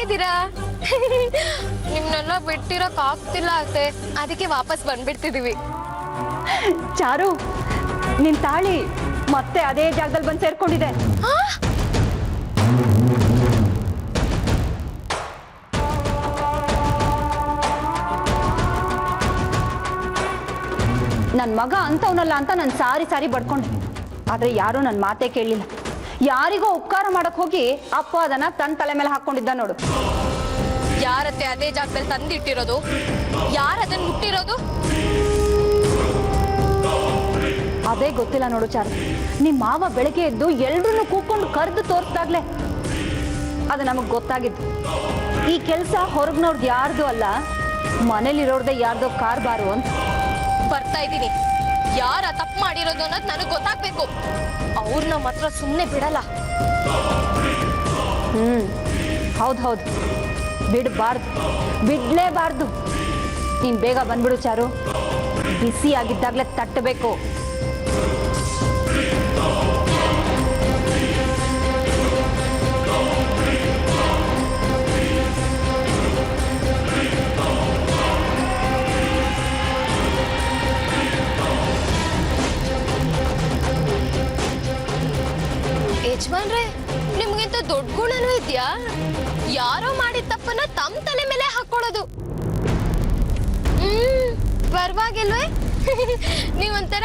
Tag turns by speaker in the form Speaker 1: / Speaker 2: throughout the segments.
Speaker 1: ಹೇಗಿದ್ದೀರಾ? ನಿಮ್ನೆಲ್ಲ ಬಿಟ್ಟಿರಕ್ ಆಗ್ತಿಲ್ಲ ಅತ್ತೆ, ಅದಕ್ಕೆ ವಾಪಸ್ ಬಂದ್ಬಿಡ್ತಿದೀವಿ.
Speaker 2: ಚಾರು, ನಿನ್ ತಾಳಿ ಮತ್ತೆ ಅದೇ ಜಾಗದಲ್ಲಿ ಬಂದು ಸೇರ್ಕೊಂಡಿದೆ. ನನ್ನ ಮಗ ಅಂತವನಲ್ಲ ಅಂತ ನಾನು ಸಾರಿ ಬಡ್ಕೊಂಡೆ. ಆದ್ರೆ ಯಾರೂ ನನ್ನ ಮಾತೇ ಕೇಳಲಿಲ್ಲ. ಯಾರಿಗೋ ಉಪಕಾರ ಮಾಡಕ್ ಹೋಗಿ ಅಪ್ಪ ಅದನ್ನ ತನ್ನ ತಲೆ ಮೇಲೆ ಹಾಕೊಂಡಿದ್ದ ನೋಡು.
Speaker 1: ಯಾರತ್ತೆ ಅದೇ ಜಾಗದಲ್ಲಿ ತಂದಿಟ್ಟಿರೋದು? ಯಾರದನ್ನ ಮುಟ್ಟಿರೋದು?
Speaker 2: ಅದೇ ಗೊತ್ತಿಲ್ಲ ನೋಡು ಚಾರು. ನಿಮ್ಮ ಮಾವ ಬೆಳಗ್ಗೆ ಎದ್ದು ಎಲ್ರನ್ನೂ ಕೂಕೊಂಡು ಕರೆದು ತೋರಿಸ್ದಾಗ್ಲೆ ಅದು ನಮಗ್ ಗೊತ್ತಾಗಿದ್ದು. ಈ ಕೆಲಸ ಹೊರಗ್ನವ್ರದ್ದು ಯಾರ್ದು ಅಲ್ಲ, ಮನೇಲಿರೋರ್ದೆ ಯಾರ್ದೋ ಕಾರ್ಬಾರು ಅಂತ.
Speaker 1: ಬರ್ತಾ ಇದ್ದೀನಿ. ಯಾರ ತಪ್ಪು ಮಾಡಿರೋದು ಅನ್ನೋದು ನನಗೆ ಗೊತ್ತಾಗ್ಬೇಕು. ಅವ್ರನ್ನ ಮಾತ್ರ ಸುಮ್ಮನೆ ಬಿಡಲ್ಲ.
Speaker 2: ಹೌದು, ಬಿಡ್ಲೇಬಾರ್ದು. ನೀನ್ ಬೇಗ ಬಂದ್ಬಿಡು ಚಾರು. ಬಿಸಿ ಆಗಿದ್ದಾಗ್ಲೇ ತಟ್ಟಬೇಕು.
Speaker 1: ಯಜಮಾನ್ರೆ, ನಿಮ್ಗಿಂತ ದೊಡ್ಡ ಗುಣನೂ ಇದ್ಯಾ? ಯಾರೋ ಮಾಡಿದ ತಪ್ಪನ್ನ ತಮ್ಮ ತಲೆ ಮೇಲೆ ಹಾಕೊಳ್ಳೋದು. ಪರವಾಗಿಲ್ವೇ? ನೀವೊಂಥರ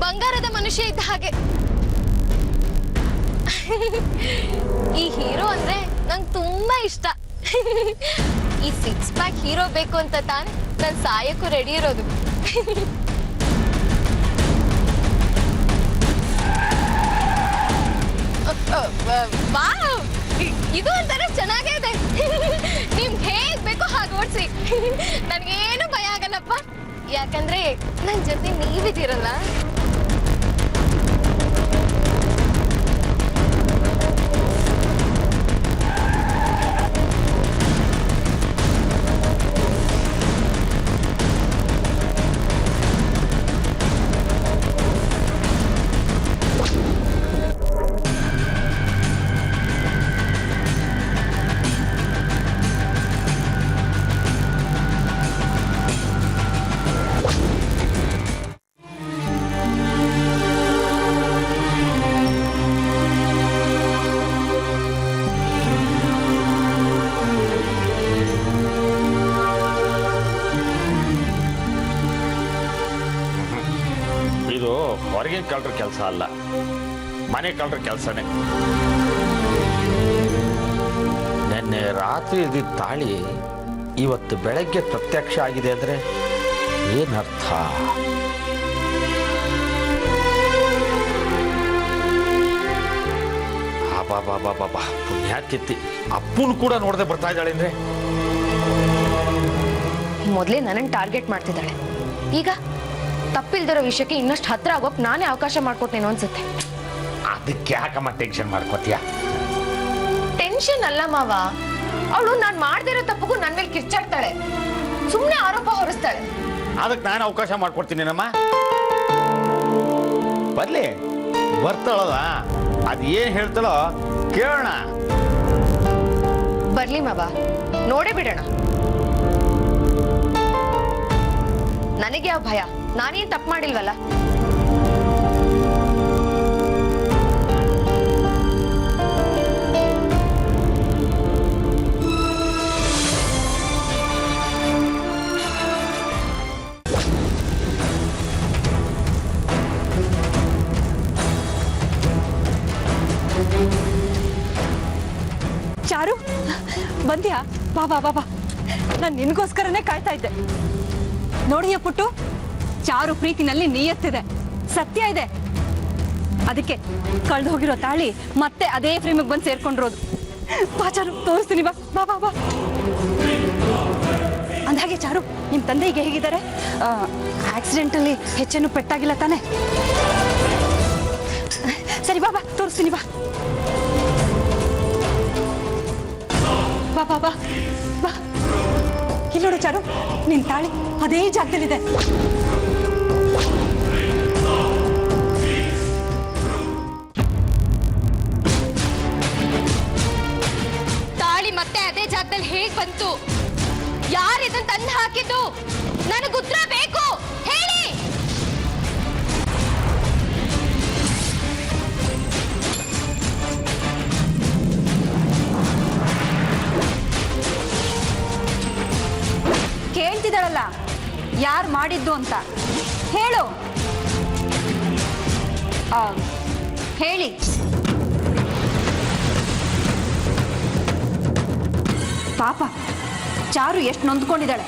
Speaker 1: ಬಂಗಾರದ ಮನುಷ್ಯ ಇದ್ದ ಹಾಗೆ. ಈ ಹೀರೋ ಅಂದ್ರೆ ನಂಗೆ ತುಂಬಾ ಇಷ್ಟ. ಈ 6 ಪ್ಯಾಕ್ ಹೀರೋ ಬೇಕು ಅಂತ ತಾನೆ ನಾನು ಸಾಯಕ್ಕೂ ರೆಡಿ ಇರೋದು. ಇದು ಒಂಥರ ಚೆನ್ನಾಗೇ ಇದೆ. ನಿಮ್ಗೆ ಹೇಗ್ ಬೇಕೋ ಹಾಗೆ ಓಡಿಸಿ, ನನ್ಗೇನು ಭಯ ಆಗಲ್ಲಪ್ಪ. ಯಾಕಂದ್ರೆ ನನ್ ಜೊತೆ ನೀವಿದ್ದೀರಲ್ಲ.
Speaker 3: ಹೊರಗಿನ ಕಳ್ರ ಕೆಲಸ ಅಲ್ಲ, ಮನೆ ಕಳ್ರ ಕೆಲಸನೇ. ನಿನ್ನೆ ರಾತ್ರಿ ಇದ್ದಿದ್ದ ತಾಳಿ ಇವತ್ತು ಬೆಳಗ್ಗೆ ಪ್ರತ್ಯಕ್ಷ ಆಗಿದೆ ಅಂದ್ರೆ ಏನರ್ಥ? ಬಾಬಾ ಪುಣ್ಯಾತಿಥಿ ಅಪ್ಪನ ಕೂಡ ನೋಡದೆ ಬರ್ತಾ ಇದ್ದಾಳೆ ಅಂದ್ರೆ.
Speaker 1: ಮೊದಲೇ ನನ್ನನ್ನು ಟಾರ್ಗೆಟ್ ಮಾಡ್ತಿದ್ದಾಳೆ. ಈಗ ತಪ್ಪಿಲ್ದಿರೋ ವಿಷಯಕ್ಕೆ ಇನ್ನಷ್ಟು ಹತ್ರ ಆಗೋಕ್ ನಾನೇ ಅವಕಾಶ ಮಾಡ್ಕೊಟ್ಟೇನೋ ಅನ್ಸುತ್ತೆ.
Speaker 3: ಅದಕ್ಕೆ ಯಾಕಮ್ಮ ಟೆನ್ಷನ್ ಮಾಡ್ಕೋತೀಯ?
Speaker 1: ಟೆನ್ಷನ್ ಅಲ್ಲ ಮಾವ, ಅವಳು ನಾನ್ ಮಾಡ್ದಿರೋ ತಪ್ಪಗೂ ನನ್ ಮೇಲೆ ಕಿರ್ಚಾಡ್ತಾಳೆ, ಸುಮ್ನೆ ಆರೋಪ ಹೊರಿಸ್ತಾಳೆ.
Speaker 3: ಅದಕ್ಕೆ ನಾನು ಅವಕಾಶ ಮಾಡ್ಕೊಡ್ತೀನಿ ನಮ್ಮ ಬರ್ಲಿ, ಬರ್ತಾಳದ ಅದ್ ಏನ್ ಹೇಳ್ತಾಳೋ ಕೇಳೋಣ.
Speaker 1: ಬರ್ಲಿ ಮಾವ, ನೋಡೇ ಬಿಡೋಣ. ನನಗೆ ಯಾವ ಭಯ? ನಾನೇನ್ ತಪ್ಪು ಮಾಡಿಲ್ವಲ್ಲ.
Speaker 2: ಚಾರು, ಬಂದ್ಯಾ? ಬಾ. ನಾನು ನಿನ್ಗೋಸ್ಕರನೇ ಕಾಯ್ತಾ ಇದ್ದೆ. ನೋಡಿಯ ಪುಟ್ಟು, ಚಾರು ಪ್ರೀತಿನಲ್ಲಿ ನಿಯತ್ತಿದೆ, ಸತ್ಯ ಇದೆ. ಅದಕ್ಕೆ ಕಳೆದು ಹೋಗಿರೋ ತಾಳಿ ಮತ್ತೆ ಅದೇ ಫ್ರೇಮಿಗೆ ಬಂದು ಸೇರ್ಕೊಂಡಿರೋದು. ಬಾ ಚಾರು, ತೋರಿಸ್ತೀನಿ. ಬಾ. ಅಂದಾಗೆ ಚಾರು, ನಿಮ್ಮ ತಂದೆ ಈಗ ಹೇಗಿದ್ದಾರೆ? ಆಕ್ಸಿಡೆಂಟಲ್ಲಿ ಹೆಚ್ಚೇನು ಪೆಟ್ಟಾಗಿಲ್ಲ ತಾನೆ? ಸರಿ ಬಾ ತೋರಿಸ್ತೀನಿ. ಬಾ. ಇಲ್ಲಿ ನೋಡು ಚಾರು, ನಿನ್ ತಾಳಿ ಅದೇ ಜಾಗದಲ್ಲಿದೆ.
Speaker 1: ತಾಳಿ ಮತ್ತೆ ಅದೇ ಜಾಗದಲ್ಲಿ
Speaker 2: ಮಾಡಿದ್ದು ಅಂತ ಹೇಳು. ಹೇಳಿ. ಪಾಪ ಚಾರು ಎಷ್ಟು ನೊಂದ್ಕೊಂಡಿದ್ದಾಳೆ.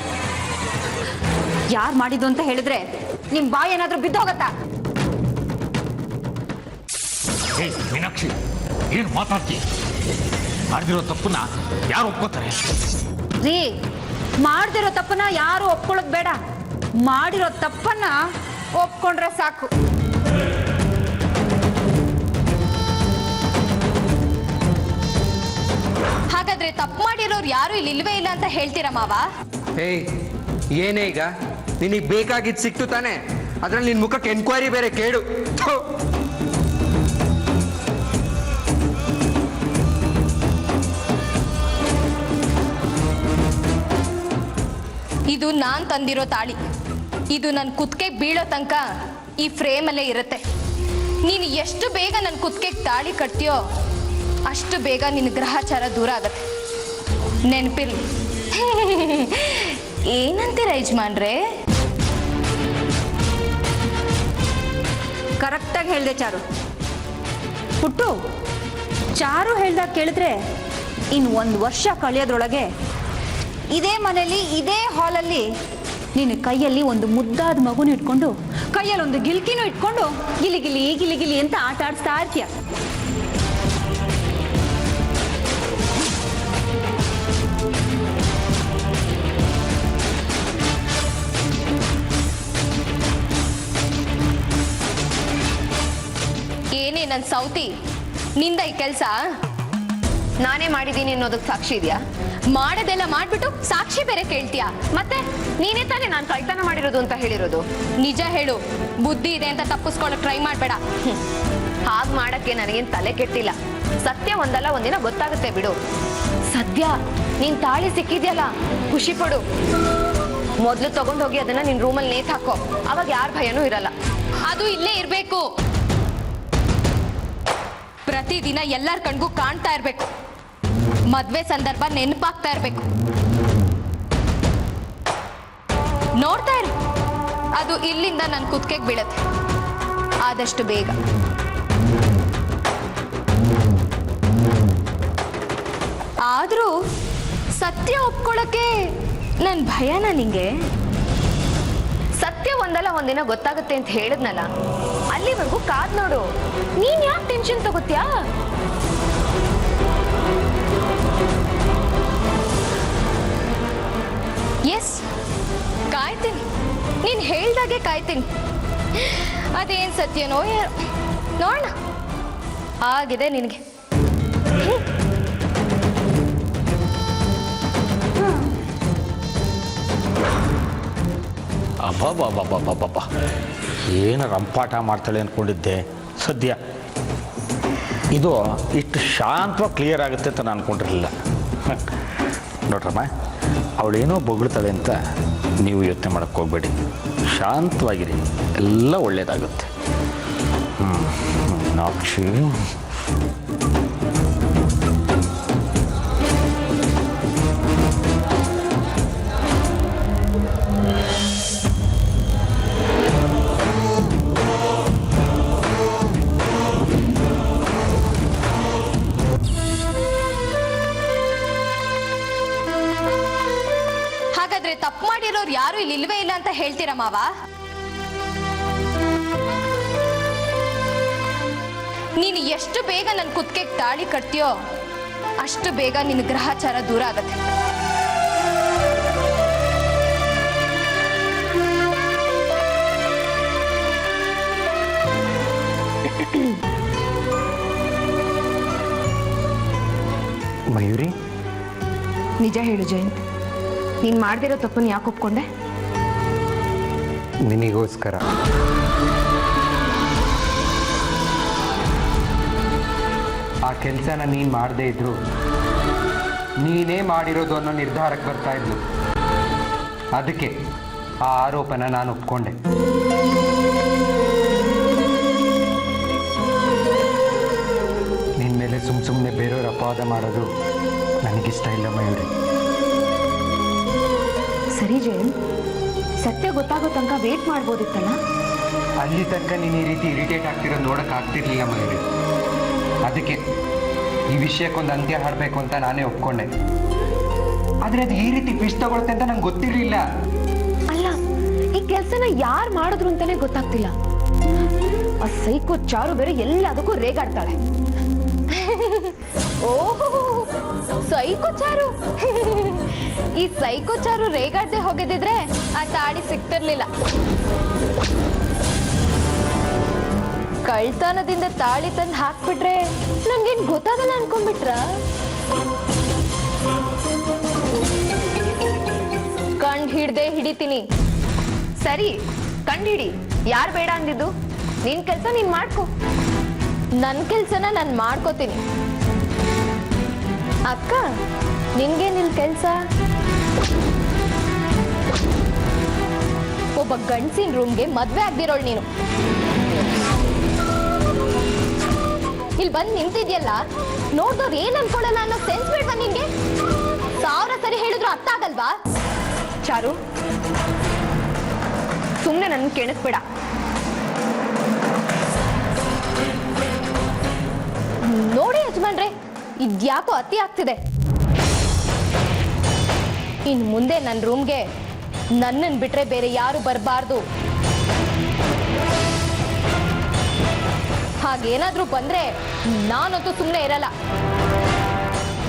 Speaker 2: ಯಾರು ಮಾಡಿದ್ದು ಅಂತ ಹೇಳಿದ್ರೆ ನಿಮ್ ಬಾಯಿ ಏನಾದ್ರೂ ಬಿದ್ದೋಗತ್ತಾ?
Speaker 3: ಮೀನಾಕ್ಷಿ, ಏನು ಮಾತಾಡ್ತೀಯ? ಮಾಡಿದಿರೋ ತಪ್ಪನ್ನ ಯಾರು ಒಪ್ಕೋತಾರೆ?
Speaker 2: ರೀ, ಮಾಡ್ದಿರೋ ತಪ್ಪನ್ನ ಯಾರು ಒಪ್ಕೊಳ್ಳೋದು ಬೇಡ, ಮಾಡಿರೋ ತಪ್ಪನ್ನ ಒಪ್ಕೊಂಡ್ರೆ ಸಾಕು.
Speaker 1: ಹಾಗಾದ್ರೆ ತಪ್ಪು ಮಾಡಿರೋರು ಯಾರು ಇಲ್ಲಿ ಇಲ್ವೇ ಇಲ್ಲ ಅಂತ ಹೇಳ್ತೀರಾ ಮಾವ?
Speaker 4: ಏಯ್, ಏನೇ ಈಗ ನಿನಗೆ ಬೇಕಾಗಿದ್ದು ಸಿಕ್ತು ತಾನೆ? ಅದ್ರಲ್ಲಿ ನಿನ್ ಮುಖಕ್ಕೆ ಎನ್ಕ್ವೈರಿ ಬೇರೆ ಕೇಳು. ಥು.
Speaker 1: ಇದು ನಾನ್ ತಂದಿರೋ ತಾಳಿ. ಇದು ನನ್ನ ಕುತ್ತಿಗೆ ಬೀಳೋ ತನಕ ಈ ಫ್ರೇಮಲ್ಲೇ ಇರುತ್ತೆ. ನೀನು ಎಷ್ಟು ಬೇಗ ನನ್ನ ಕುತ್ತಿಗೆಗೆ ತಾಳಿ ಕಟ್ತೀಯೋ ಅಷ್ಟು ಬೇಗ ನಿನ್ನ ಗ್ರಹಚಾರ ದೂರ ಆಗತ್ತೆ. ನೆನಪಿರ್ಲಿ. ಏನಂತೀರ ಯಜಮಾನ್ರೆ?
Speaker 2: ಕರೆಕ್ಟಾಗಿ ಹೇಳ್ದೆ ಚಾರು. ಪುಟ್ಟು, ಚಾರು ಹೇಳ್ದಾಗ ಕೇಳಿದ್ರೆ ಇನ್ನು 1 ವರ್ಷ ಕಳೆಯೋದ್ರೊಳಗೆ ಇದೇ ಮನೆಯಲ್ಲಿ ಇದೇ ಹಾಲಲ್ಲಿ ನಿನ್ನ ಕೈಯಲ್ಲಿ ಒಂದು ಮುದ್ದಾದ ಮಗುನ ಇಟ್ಕೊಂಡು ಕೈಯಲ್ಲಿ ಒಂದು ಗಿಲ್ಕಿನೂ ಇಟ್ಕೊಂಡು ಗಿಲಿ ಗಿಲಿ ಗಿಲಿ ಗಿಲಿ ಅಂತ ಆಟ ಆಡಿಸ್ತಾ ಇರ್ತೀಯ.
Speaker 1: ಏನೇ ನನ್ನ ಸೌತಿ, ನಿಂದ ಈ ಕೆಲಸ? ನಾನೇ ಮಾಡಿದ್ದೀನಿ ಅನ್ನೋದಕ್ಕೆ ಸಾಕ್ಷಿ ಇದೆಯಾ? ಮಾಡೋದೆಲ್ಲ ಮಾಡ್ಬಿಟ್ಟು ಸಾಕ್ಷಿ ಬೇರೆ ಕೇಳ್ತೀಯಾ?
Speaker 5: ಮತ್ತೆ ನೀನೇ ತಾನೇ ನಾನು ಕಳ್ತನ ಮಾಡಿರೋದು ಅಂತ ಹೇಳಿರೋದು.
Speaker 1: ನಿಜ ಹೇಳು, ಬುದ್ಧಿ ಇದೆ ಅಂತ ತಪ್ಪಿಸ್ಕೊಳ್ಳೋಕೆ ಟ್ರೈ ಮಾಡಬೇಡ.
Speaker 5: ಹಾಗೆ ಮಾಡಕ್ಕೆ ನನಗೇನು ತಲೆ ಕೆಟ್ಟಿಲ್ಲ. ಸತ್ಯ ಒಂದಲ್ಲ ಒಂದಿನ ಗೊತ್ತಾಗುತ್ತೆ ಬಿಡು. ಸದ್ಯ ನೀನ್ ತಾಳಿ ಸಿಕ್ಕಿದ್ಯಲ್ಲ, ಖುಷಿ ಪಡು. ಮೊದ್ಲು ತಗೊಂಡೋಗಿ ಅದನ್ನ ನಿನ್ ರೂಮಲ್ಲಿ ನೇತ್ ಹಾಕೋ. ಅವಾಗ ಯಾರ ಭಯನೂ ಇರಲ್ಲ.
Speaker 1: ಅದು ಇಲ್ಲೇ ಇರ್ಬೇಕು. ಪ್ರತಿದಿನ ಎಲ್ಲರ ಕಣ್ಗೂ ಕಾಣ್ತಾ ಇರ್ಬೇಕು. ಮದ್ವೆ ಸಂದರ್ಭ ನೆನಪಾಗ್ತಾ ಇರ್ಬೇಕು. ನೋಡ್ತಾ ಇರು, ಅದು ಇಲ್ಲಿಂದ ನನ್ನ ಕುತ್ತಿಗೆಗೆ ಬೀಳತ್ತೆ ಆದಷ್ಟು ಬೇಗ. ಆದ್ರೂ ಸತ್ಯ ಒಪ್ಕೊಳ್ಳೋಕೆ ನನ್ ಭಯನ ನಿಂಗೆ?
Speaker 5: ಸತ್ಯ ಒಂದಲ್ಲ ಒಂದಿನ ಗೊತ್ತಾಗುತ್ತೆ ಅಂತ ಹೇಳಿದ್ನಲ್ಲ, ಅಲ್ಲಿವರೆಗೂ ಕಾದ್ ನೋಡು. ನೀನ್ ಯಾಕೆ ಟೆನ್ಷನ್ ತಗೋತ್ಯಾ?
Speaker 1: ಎಸ್, ಕಾಯ್ತೀನಿ. ನೀನ್ ಹೇಳ್ದಾಗೆ ಕಾಯ್ತೀನಿ. ಅದೇನ್ ಸತ್ಯನೋ ನೋಡೋಣ. ಆಗಿದೆ ನಿನಗೆ.
Speaker 3: ಅಬ್ಬಬ್ಬಬ್ಬಬ್ಬಬ್ಬ, ಏನು ರಂಪಾಟ ಮಾಡ್ತಾಳೆ ಅಂದ್ಕೊಂಡಿದ್ದೆ. ಸದ್ಯ ಇದು ಇಷ್ಟು ಶಾಂತವಾಗಿ ಕ್ಲಿಯರ್ ಆಗುತ್ತೆ ಅಂತ ನಾನು ಅಂದ್ಕೊಂಡಿರಲಿಲ್ಲ. ನೋಡ್ರಮ್ಮ, ಅವಳೇನೋ ಬೊಗಳ್ತಾಳೆ ಅಂತ ನೀವು ಯೋಚನೆ ಮಾಡೋಕ್ಕೆ ಹೋಗ್ಬೇಡಿ. ಶಾಂತವಾಗಿರಿ, ಎಲ್ಲ ಒಳ್ಳೆಯದಾಗುತ್ತೆ. ಮೀನಾಕ್ಷಿ,
Speaker 1: ತಪ್ಪು ಮಾಡಿರೋರು ಯಾರು ಇಲ್ಲಿ ಇಲ್ವೇ ಇಲ್ಲ ಅಂತ ಹೇಳ್ತೀರಾ ಮಾವ? ನೀನು ಎಷ್ಟು ಬೇಗ ನನ್ನ ಕುತ್ತಿಗೆಗೆ ತಾಳಿ ಕಟ್ತೀಯೋ ಅಷ್ಟು ಬೇಗ ನಿನ್ನ ಗ್ರಹಚಾರ ದೂರ ಆಗತ್ತೆ.
Speaker 4: ಮಯೂರಿ,
Speaker 5: ನಿಜ ಹೇಳು ಜಯಂತ್, ನೀನ್ ಮಾಡ್ದಿರೋ ತಪ್ಪನ್ನು ಯಾಕೆ ಒಪ್ಕೊಂಡೆ?
Speaker 4: ನಿನಗೋಸ್ಕರ. ಆ ಕೆಲಸನ ನೀನು ಮಾಡದೇ ಇದ್ರು ನೀನೇ ಮಾಡಿರೋದು ಅನ್ನೋ ನಿರ್ಧಾರಕ್ಕೆ ಬರ್ತಾ ಇದ್ಲು. ಅದಕ್ಕೆ ಆ ಆರೋಪನ ನಾನು ಒಪ್ಕೊಂಡೆ. ನಿನ್ನ ಮೇಲೆ ಸುಮ್ಮನೆ ಬೇರೆಯವ್ರ ಅಪವಾದ ಮಾಡೋದು ನನಗಿಷ್ಟ ಇಲ್ಲ ಮಯೂರಿ.
Speaker 5: ಸರಿ ಜಯಂತ್, ಸತ್ಯ ಗೊತ್ತಾಗೋ ತನಕ ವೇಟ್ ಮಾಡ್ಬೋದಿತ್ತಲ್ಲ.
Speaker 4: ಅಲ್ಲಿ ತನಕ ನೀನು ಈ ರೀತಿ ಇರಿಟೇಟ್ ಆಗ್ತಿರೋದು ನೋಡೋಕೆ ಆಗ್ತಿರ್ಲಿಲ್ಲ ಮಯೂರಿ. ಅದಕ್ಕೆ ಈ ವಿಷಯಕ್ಕೊಂದು ಅಂತ್ಯ ಹಾಡಬೇಕು ಅಂತ ನಾನೇ ಒಪ್ಕೊಂಡೆ. ಆದರೆ ಅದು ಈ ರೀತಿ ಫಿಶ್ ತಗೊಳುತ್ತೆ ಅಂತ ನಂಗೆ ಗೊತ್ತಿರಲಿಲ್ಲ.
Speaker 5: ಅಲ್ಲ, ಈ ಕೆಲ್ಸನ ಯಾರು ಮಾಡಿದ್ರು ಅಂತಾನೆ ಗೊತ್ತಾಗ್ತಿಲ್ಲ. ಆ ಸೈಕೋ ಚಾರು ಬೇರೆ ಎಲ್ಲದಕ್ಕೂ ರೇಗಾಡ್ತಾಳೆ.
Speaker 1: ಓಹೋ, ಸೈಕೋ ಚಾರು. ಈ ಸೈಕೋ ಚಾರು ರೇಗಾಡ್ದೆ ಹೋಗದಿದ್ರೆ ಆ ತಾಳಿ ಸಿಗ್ತಿರ್ಲಿಲ್ಲ. ಕಳ್ತನದಿಂದ ತಾಳಿ ತಂದು ಹಾಕ್ಬಿಟ್ರೆ ನನ್ಗೇನ್ ಗೊತ್ತಾಗಲ್ಲ ಅನ್ಕೊಂಡ್ಬಿಟ್ರ? ಕಂಡು ಹಿಡ್ದೆ ಹಿಡಿತೀನಿ.
Speaker 5: ಸರಿ, ಕಂಡಿಡಿ. ಯಾರು ಬೇಡ ಅಂದಿದ್ದು? ನಿನ್ ಕೆಲ್ಸ ನೀನ್ ಮಾಡ್ಕೊ.
Speaker 1: ನನ್ನ ಕೆಲ್ಸನ ನಾನು ಮಾಡ್ಕೋತೀನಿ. ಅಕ್ಕ, ನಿನ್ಗೆ ನಿನ್ ಕೆಲ್ಸ? ಒಬ್ಬ ಗಂಡಸಿನ ರೂಮ್ಗೆ ಮದ್ವೆ ಆಗ್ದಿರೋಳು ನೀನು. ಇಲ್ಲಿ ಬಂದು ನಿಂತಿದ್ಯಲ್ಲ, ನೋಡ್ದವ್ರು ಏನ್ ಅನ್ಕೊಳ್ಳಲ್ಲ ಅನ್ನೋ ಸೆನ್ಸ್ ಬೇಡ್ವಾ ನಿನ್ಗೆ? 1000 ಸರಿ ಹೇಳಿದ್ರು ಅರ್ಥ ಆಗಲ್ವಾ?
Speaker 5: ಚಾರು, ಸುಮ್ನೆ ನನ್ ಕೆಣಿಸ್ಬೇಡ.
Speaker 1: ನೋಡಿ ಯಜಮಾನ್ರೆ, ಇದ್ಯಾಕೋ ಅತಿ ಆಗ್ತಿದೆ. ಇನ್ ಮುಂದೆ ನನ್ನ ರೂಮ್ಗೆ ನನ್ನನ್ನು ಬಿಟ್ರೆ ಬೇರೆ ಯಾರು ಬರಬಾರ್ದು. ಹಾಗೇನಾದ್ರೂ ಬಂದ್ರೆ ನಾನಂತೂ ಸುಮ್ಮನೆ ಇರಲ್ಲ.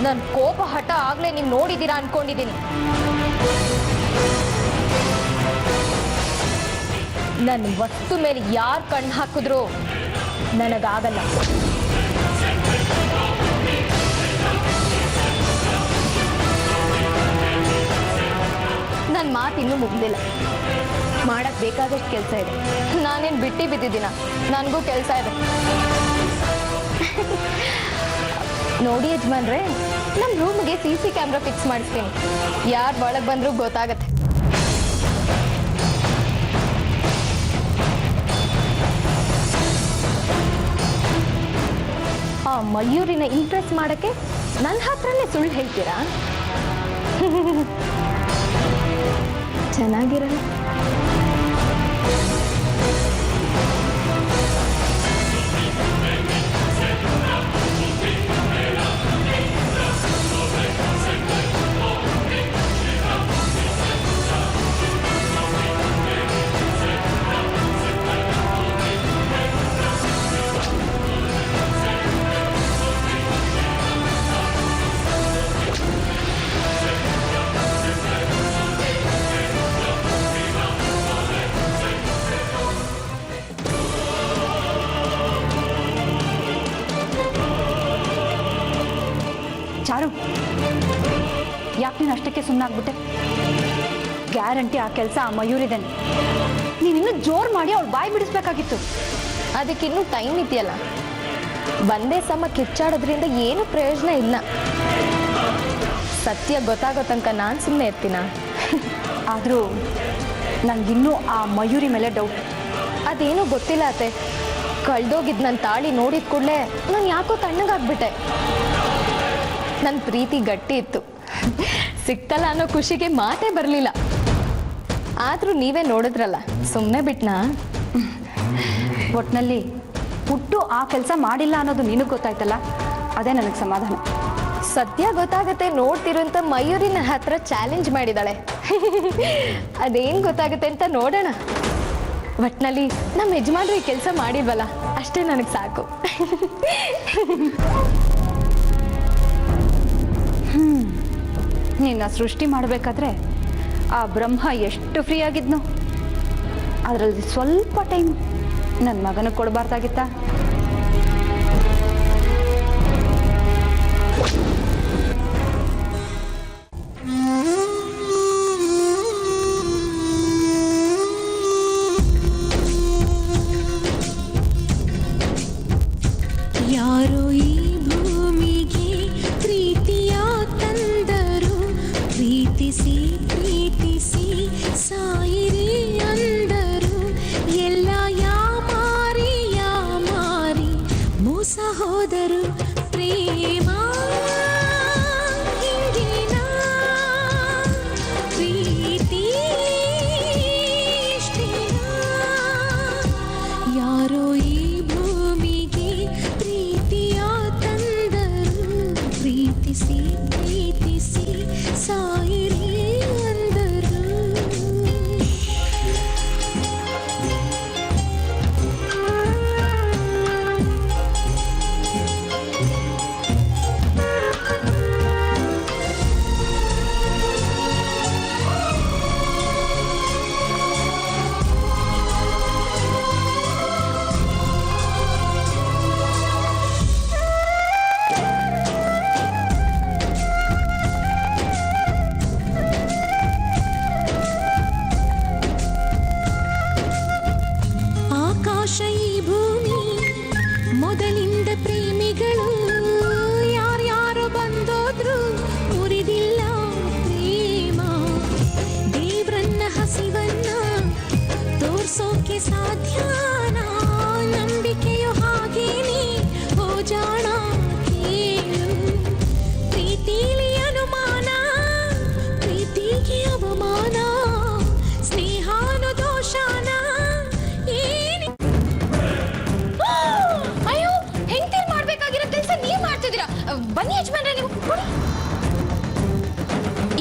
Speaker 1: ನನ್ನ ಕೋಪ ಹಠ ಆಗ್ಲೇ ನೀವು ನೋಡಿದ್ದೀರಾ ಅನ್ಕೊಂಡಿದ್ದೀನಿ. ನನ್ನ ವಸ್ತು ಮೇಲೆ ಯಾರು ಕಣ್ಣು ಹಾಕಿದ್ರು ನನಗಾಗಲ್ಲ. ನನ್ನ ಮಾತು ಇನ್ನೂ ಮುಗ್ದಿಲ್ಲ.
Speaker 5: ಮಾಡಕ್ ಬೇಕಾದಷ್ಟು ಕೆಲಸ ಇದೆ.
Speaker 1: ನಾನೇನು ಬಿಟ್ಟು ಬಿದ್ದಿದ್ದೀನ? ನನಗೂ ಕೆಲಸ ಇದೆ. ನೋಡಿ ಯಜಮಾನ್ರೆ, ನಮ್ಮ ರೂಮ್ಗೆ CC ಕ್ಯಾಮ್ರಾ ಫಿಕ್ಸ್ ಮಾಡಿಸ್ತೀನಿ. ಯಾರು ಒಳಗೆ ಬಂದರೂ ಗೊತ್ತಾಗತ್ತೆ. ಆ ಮಯೂರಿನ ಇಂಪ್ರೆಸ್ ಮಾಡಕ್ಕೆ ನನ್ನ ಹತ್ರನೇ ಸುಳ್ಳು ಹೇಳ್ತೀರಾ? ಚೆನ್ನಾಗಿರಲ್ಲ.
Speaker 2: ಚಾರು, ಯಾಕೆ ನೀನು ಅಷ್ಟಕ್ಕೆ ಸುಮ್ಮನಾಗ್ಬಿಟ್ಟೆ? ಗ್ಯಾರಂಟಿ ಆ ಕೆಲಸ ಆ ಮಯೂರಿದೇನೆ. ನೀನಿನ್ನೂ ಜೋರು ಮಾಡಿ ಅವಳು ಬಾಯಿ ಬಿಡಿಸ್ಬೇಕಾಗಿತ್ತು.
Speaker 1: ಅದಕ್ಕಿನ್ನೂ ಟೈಮ್ ಇದೆಯಲ್ಲ. ಒಂದೇ ಸಮ ಕಿಚ್ಚಾಡೋದ್ರಿಂದ ಏನು ಪ್ರಯೋಜನ ಇಲ್ಲ. ಸತ್ಯ ಗೊತ್ತಾಗೋ ತನಕ ನಾನು ಸುಮ್ಮನೆ ಇರ್ತೀನ?
Speaker 2: ಆದರೂ ನನಗಿನ್ನೂ ಆ ಮಯೂರಿ ಮೇಲೆ ಡೌಟ್.
Speaker 1: ಅದೇನೂ ಗೊತ್ತಿಲ್ಲ ಅತ್ತೆ. ಕಳ್ದೋಗಿದ್ದು ನನ್ನ ತಾಳಿ ನೋಡಿದ ಕೂಡಲೇ ನಾನು ಯಾಕೋ ತಣ್ಣಗಾಗ್ಬಿಟ್ಟೆ. ನನ್ನ ಪ್ರೀತಿ ಗಟ್ಟಿ ಇತ್ತು. ಸಿಕ್ತಲ್ಲ ಅನ್ನೋ ಖುಷಿಗೆ ಮಾತೇ ಬರಲಿಲ್ಲ. ಆದರೂ ನೀವೇ ನೋಡಿದ್ರಲ್ಲ, ಸುಮ್ಮನೆ ಬಿಟ್ನಾ?
Speaker 2: ಒಟ್ಟಿನಲ್ಲಿ ಹುಟ್ಟು ಆ ಕೆಲಸ ಮಾಡಿಲ್ಲ ಅನ್ನೋದು ನಿನಗೆ ಗೊತ್ತಾಯ್ತಲ್ಲ, ಅದೇ ನನಗೆ ಸಮಾಧಾನ.
Speaker 1: ಸತ್ಯ ಗೊತ್ತಾಗತ್ತೆ ನೋಡ್ತಿರು ಅಂತ ಮಯೂರಿ ನನ್ನ ಹತ್ರ ಚಾಲೆಂಜ್ ಮಾಡಿದಾಳೆ. ಅದೇನು ಗೊತ್ತಾಗುತ್ತೆ ಅಂತ ನೋಡೋಣ. ಒಟ್ಟಿನಲ್ಲಿ ನಮ್ಮ ಯಜಮಾನ್ರು ಈ ಕೆಲಸ ಮಾಡಿಲ್ವಲ್ಲ, ಅಷ್ಟೇ ನನಗೆ ಸಾಕು.
Speaker 2: ನಿನ್ನ ಸೃಷ್ಟಿ ಮಾಡಬೇಕಾದ್ರೆ ಆ ಬ್ರಹ್ಮ ಎಷ್ಟು ಫ್ರೀ ಆಗಿದ್ನು. ಅದರಲ್ಲಿ ಸ್ವಲ್ಪ ಟೈಮ್ ನನ್ನ ಮಗನಿಗೆ ಕೊಡಬಾರ್ದಾಗಿತ್ತಾ?
Speaker 6: ಯಾರೋ ಈ ಭೂಮಿಗೆ ಪ್ರೀತಿಯ ತಂದರು, ಪ್ರೀತಿಸಿ ಪ್ರೀತಿಸಿ ಸಾಯಿರಿ ಅಂದರು. ಎಲ್ಲ ಯಾಮಾರಿ ಮೋಸ ಹೋದರು. ಪ್ರೇಮ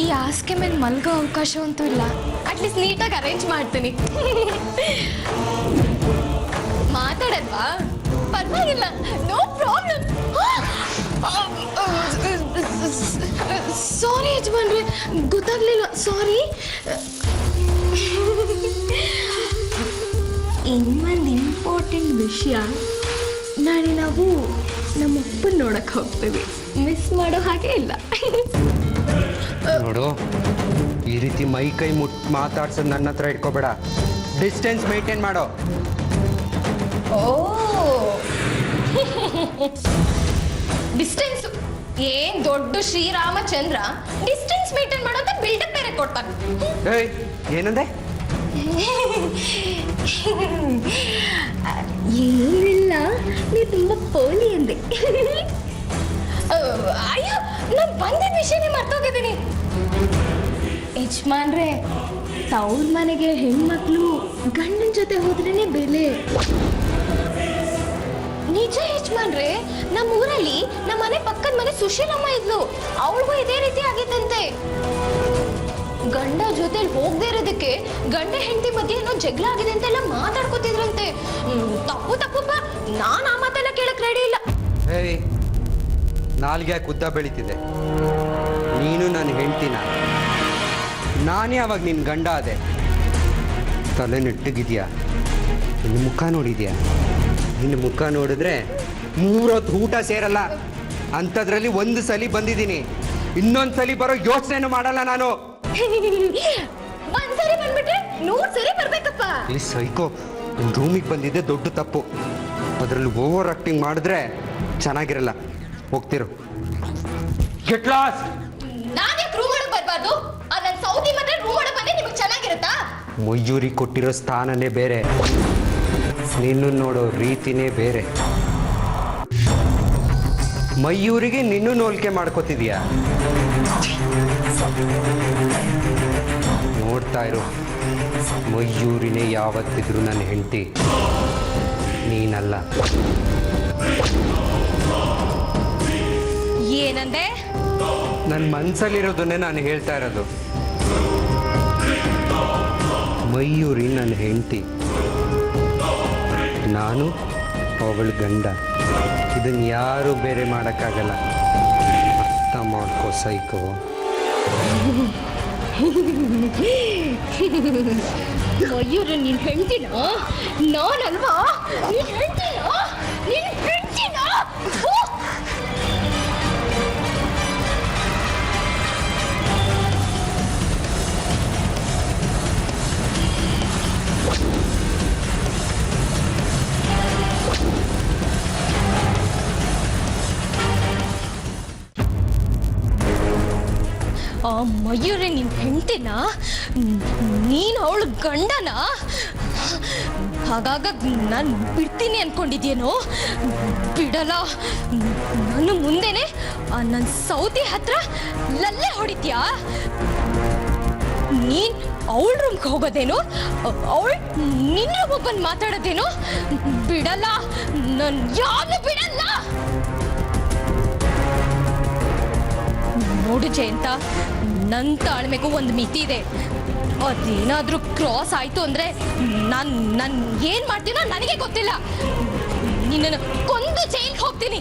Speaker 1: ಈ ಹಾಸಿಗೆ ಮೇಲೆ ಮಲ್ಗೋ ಅವಕಾಶ ಅಂತೂ ಇಲ್ಲ. ಅಟ್ಲೀಸ್ಟ್ ನೀಟಾಗಿ ಅರೇಂಜ್ ಮಾಡ್ತೀನಿ. ಮಾತಾಡಲ್ವಾ? ಪರವಾಗಿಲ್ಲ, ನೋ ಪ್ರಾಬ್ಲಮ್. ಸಾರಿ ಯಜಮಾನ್ರೆ, ಗೊತ್ತಾಗ್ಲಿಲ್ಲ, ಸಾರಿ. ಇನ್ನೊಂದು ಇಂಪಾರ್ಟೆಂಟ್ ವಿಷಯ, ನಾಳೆ ನಾವು ನಮ್ಮ ಅಪ್ಪನ ನೋಡಕ್ಕೆ ಹೋಗ್ತೀವಿ. ಮಿಸ್ ಮಾಡೋ ಹಾಗೆ ಇಲ್ಲ.
Speaker 4: ನೋಡು, ಈ ರೀತಿ ಮೈ ಕೈ ಮಾತಾಡ್ಸೋದು ನನ್ನ ಹತ್ರ ಇಟ್ಕೋಬೇಡ. ಡಿಸ್ಟೆನ್ಸ್ ಮೇಂಟೈನ್ ಮಾಡೋ.
Speaker 1: ಓ ಡಿಸ್ಟೆನ್ಸ್ ಏನ್ ದೊಡ್ಡ ಶ್ರೀರಾಮಚಂದ್ರ ಡಿಸ್ಟೆನ್ಸ್ ಮೇಂಟೈನ್ ಮಾಡೋಂತ ಬಿಲ್ಡಪ್ ಬೇರೆ ಕೊಡ್ತಾನೆ.
Speaker 4: ಏಯ್, ಏನಂದೆ?
Speaker 1: ಏನಿಲ್ಲ, ನೀ ತುಂಬಾ ಪೋಲಿ ಅಂದೆ. ಅಯ್ಯೋ, ನಾನು ಬಂದಿದ್ದ ವಿಷಯನೇ ಮರ್ತೋಗಿದ್ದೀನಿ. ಯಜಮಾನ್ರೆ, ತವ್ರ ಮನೆಗೆ ಹೆಣ್ಮಕ್ಳು ಗಂಡನ ಜೊತೆ ಹೋದ್ರೇನೆ ಬೆಲೆ. ನಿಜ ಯಜಮಾನ್ರೆ, ನಮ್ಮ ಊರಲ್ಲಿ ನಮ್ಮ ಮನೆ ಪಕ್ಕದ ಮನೆ ಸುಶೀಲಮ್ಮ ಇದ್ಲು. ಅವಳಿಗೂ ಇದೇ ರೀತಿ ಆಗಿತ್ತಂತೆ. ಗಂಡ ಜೊತೆಲಿ ಹೋಗದೆ ಇರೋದಕ್ಕೆ ಗಂಡ ಹೆಂಡತಿ ಮಧ್ಯೆ ಏನೋ ಜಗಳ ಆಗಿದೆ ಅಂತೆಲ್ಲ ಮಾತಾಡ್ಕೋತಿದ್ರಂತೆ. ತಪ್ಪಪ್ಪ, ನಾನು ಆ ಮಾತೆಲ್ಲ ಕೇಳಕ್ ರೆಡಿ ಇಲ್ಲ.
Speaker 4: ಏಯ್, ನಾಲ್ಗೆ ಉದ್ದ ಬೆಳೀತಿದೆ. ನೀನು ನನ್ನ ಹೆಂಡ್ತಿನ, ನಾನೇ ಅವಾಗ ನಿನ್ನ ಗಂಡ ಅದೆ. ತಲೆ ನೆಟ್ಟಗಿದ್ಯಾ? ನಿನ್ನ ಮುಖ ನೋಡಿದ್ಯಾ? ನಿನ್ನ ಮುಖ ನೋಡಿದ್ರೆ 3 ಹೊತ್ತು ಊಟ ಸೇರಲ್ಲ. ಅಂಥದ್ರಲ್ಲಿ ಒಂದು ಸಲ ಬಂದಿದ್ದೀನಿ, ಇನ್ನೊಂದು ಸಲ ಬರೋ ಯೋಚನೆನೂ ಮಾಡಲ್ಲ ನಾನು.
Speaker 1: ಒಂದ್ಸರಿ ಬಂದ್ಬಿಟ್ರೆ 100 ಸರಿ ಬರ್ಬೇಕಪ್ಪ.
Speaker 4: ಇಲ್ಲಿ ಸೈಕೋ, ಒಂದು ರೂಮಿಗೆ ಬಂದಿದ್ದೆ ದೊಡ್ಡ ತಪ್ಪು. ಅದರಲ್ಲಿ ಓವರ್ ಆಕ್ಟಿಂಗ್ ಮಾಡಿದ್ರೆ ಚೆನ್ನಾಗಿರಲ್ಲ. ಹೋಗ್ತಿರು. Get lost.
Speaker 1: ನಾನೇ ರೂಮ್ ಒಳಗೆ ಬರ್ಬಾರ್ದು? ನನ್ನ ಸೌದಿ ಮತ್ತೆ ರೂಮ್ ಒಳಗೆ ಬಂದ್ರೆ ನಿಮಗೆ ಚೆನ್ನಾಗಿರುತ್ತಾ?
Speaker 4: ಮಯೂರಿ ಕೊಟ್ಟಿರೋ ಸ್ಥಾನನೇ ಬೇರೆ, ನಿನ್ನ ನೋಡೋ ರೀತಿನೇ ಬೇರೆ. ಮಯೂರಿಗೆ ನಿನ್ನೂ ಹೋಲಿಕೆ ಮಾಡ್ಕೋತಿದ್ಯಾ? ನೋಡ್ತಾ ಇರು, ಮಯೂರಿನೇ ಯಾವತ್ತಿದ್ರು ನನ್ನ ಹೆಂಡತಿ, ನೀನಲ್ಲ.
Speaker 1: ಏನಂದೆ?
Speaker 4: ನನ್ನ ಮನಸ್ಸಲ್ಲಿರೋದನ್ನೇ ನಾನು ಹೇಳ್ತಾ ಇರೋದು. ಮಯೂರಿ ನನ್ನ ಹೆಂಡತಿ, ನಾನು ಅವಳ ಗಂಡ. ಇದನ್ನು ಯಾರು ಬೇರೆ ಮಾಡೋಕ್ಕಾಗಲ್ಲ. ಅರ್ಥ ಮಾಡ್ಕೋ ಸೈಕೋ.
Speaker 1: ಮಯೂರ ನೀನ್ ಹೆಂಡ್ತಿನ? ನಾನಲ್ವಾ? ನೀನ್ ಹೆಂಡ್ತಿನ? ನೀನ್ ಹೆಂಡ್ತಿನ? ಆ ಮಯೂರೇ ನಿನ್ ಹೆಂಡ್ತಿನ? ನೀನು ಅವಳ ಗಂಡನ? ಹಾಗಾಗ ನಾನು ಬಿಡ್ತೀನಿ ಅನ್ಕೊಂಡಿದ್ಯೇನೋ? ಬಿಡಲ್ಲ. ನಾನು ಮುಂದೆನೆ ನನ್ನ ಸೌದಿ ಹತ್ರ ಲಲ್ಲೆ ಹೊಡಿತ್ಯಾ? ನೀನ್ ಅವಳ ರೂಮ್ಗೆ ಹೋಗೋದೇನು? ಅವಳು ನಿನ್ನ ರೂಮಿಗೆ ಬಂದು ಮಾತಾಡೋದೇನು? ಬಿಡಲ್ಲ, ನಾನು ಯಾರು ಬಿಡಲ್ಲ. ನೋಡು ಜಯಂತ, ನನ್ನ ತಾಳ್ಮೆಗೂ ಒಂದು ಮಿತಿ ಇದೆ. ಅದೇನಾದ್ರೂ ಕ್ರಾಸ್ ಆಯ್ತು ಅಂದ್ರೆ ನಾನು ಏನ್ ಮಾಡ್ತೀನೋ ನನಗೆ ಗೊತ್ತಿಲ್ಲ. ನಿನ್ನನ್ನು ಕೊಂದು ಜೈಲ್ಗೆ ಹೋಗ್ತೀನಿ.